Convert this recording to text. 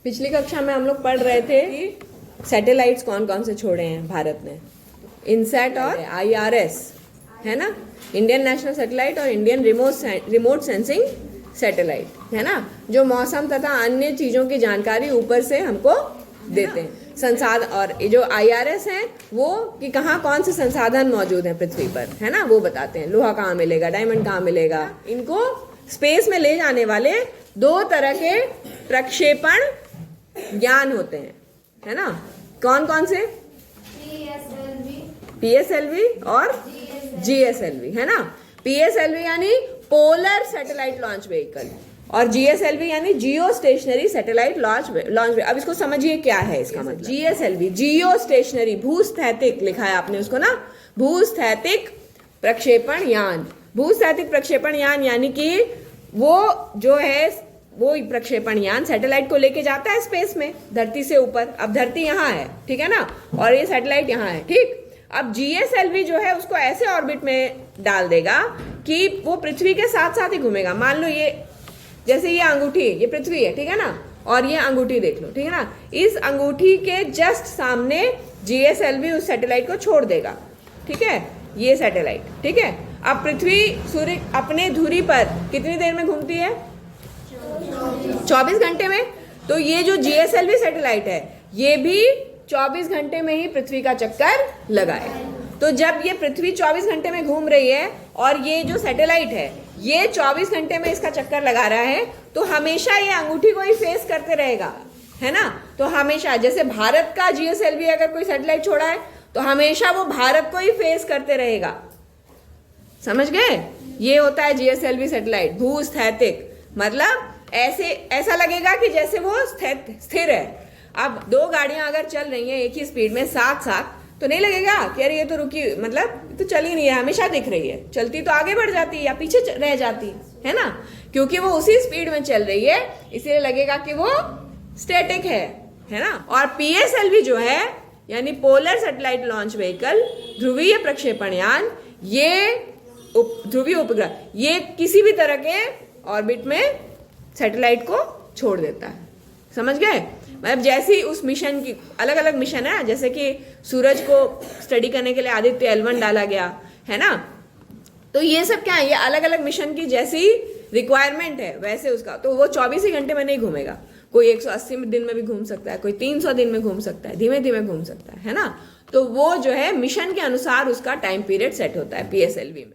पिछली कक्षा में हम लोग पढ़ रहे थे कि सैटेलाइट्स कौन कौन से छोड़े हैं भारत ने। इनसैट और IRS है ना, इंडियन नेशनल सैटेलाइट और इंडियन रिमोट सेंसिंग सैटेलाइट है ना, जो मौसम तथा अन्य चीज़ों की जानकारी ऊपर से हमको देते हैं। संसाधन और जो IRS हैं वो कि कहाँ कौन से संसाधन मौजूद हैं पृथ्वी पर है ना, वो बताते हैं। लोहा कहाँ मिलेगा, डायमंड कहाँ मिलेगा। इनको स्पेस में ले जाने वाले दो तरह के प्रक्षेपण ज्ञान होते हैं है ना। कौन कौन से? PSLV और GSLV है ना। PSLV यानी पोलर सैटेलाइट लॉन्च व्हीकल और GSLV यानी जियो स्टेशनरी सैटेलाइट लॉन्च। अब इसको समझिए क्या है इसका मतलब। GSLV जियो स्टेशनरी, भूस्थैतिक लिखा है आपने उसको ना, भूस्थैतिक प्रक्षेपण यान। भूस्थैतिक प्रक्षेपण यान यानी कि वो जो है वो प्रक्षेपण यान सैटेलाइट को लेके जाता है स्पेस में, धरती से ऊपर। अब धरती यहाँ है ठीक है ना, और ये सैटेलाइट यहाँ है ठीक। अब GSLV जो है उसको ऐसे ऑर्बिट में डाल देगा कि वो पृथ्वी के साथ साथ ही घूमेगा। मान लो ये जैसे ये अंगूठी, ये पृथ्वी है ठीक है ना, और ये अंगूठी देख लो ठीक है ना। इस अंगूठी के जस्ट सामने GSLV उस सैटेलाइट को छोड़ देगा ठीक है, ये सैटेलाइट ठीक है। अब पृथ्वी सूर्य अपने धुरी पर कितनी देर में घूमती है? 24 घंटे में। तो ये जो GSLV सैटेलाइट है ये भी 24 घंटे में ही पृथ्वी का चक्कर लगाए। तो जब ये पृथ्वी 24 घंटे में घूम रही है और ये जो सैटेलाइट है ये 24 घंटे में इसका चक्कर लगा रहा है, तो हमेशा ये अंगूठी को ही फेस करते रहेगा है ना। तो हमेशा जैसे भारत का GSLV अगर कोई सैटेलाइट छोड़ा है तो हमेशा वो भारत को ही फेस करते रहेगा। समझ गए? ये होता है GSLV सैटेलाइट, भूस्थैतिक। मतलब ऐसा लगेगा कि जैसे वो स्थिर है। अब दो गाड़ियां अगर चल रही हैं एक ही स्पीड में साथ साथ, तो नहीं लगेगा कि अरे ये तो रुकी, मतलब तो चल ही नहीं है, हमेशा दिख रही है। चलती तो आगे बढ़ जाती है या पीछे रह जाती है ना, क्योंकि वो उसी स्पीड में चल रही है इसीलिए लगेगा कि वो स्टैटिक है ना। और PSLV जो है यानी पोलर सैटेलाइट लॉन्च व्हीकल, ध्रुवीय प्रक्षेपण यान, ये ध्रुवीय उपग्रह, ये किसी भी तरह के ऑर्बिट में सैटेलाइट को छोड़ देता है। समझ गए? मतलब जैसी उस मिशन की अलग अलग मिशन है, जैसे कि सूरज को स्टडी करने के लिए आदित्य L1 डाला गया है ना, तो ये सब क्या है, ये अलग अलग मिशन की जैसी रिक्वायरमेंट है वैसे उसका। तो वो 24 ही घंटे में नहीं घूमेगा, कोई 180 दिन में भी घूम सकता है, कोई 300 दिन में घूम सकता है, धीमे धीमे घूम सकता है ना। तो वो जो है मिशन के अनुसार उसका टाइम पीरियड सेट होता है PSLV में।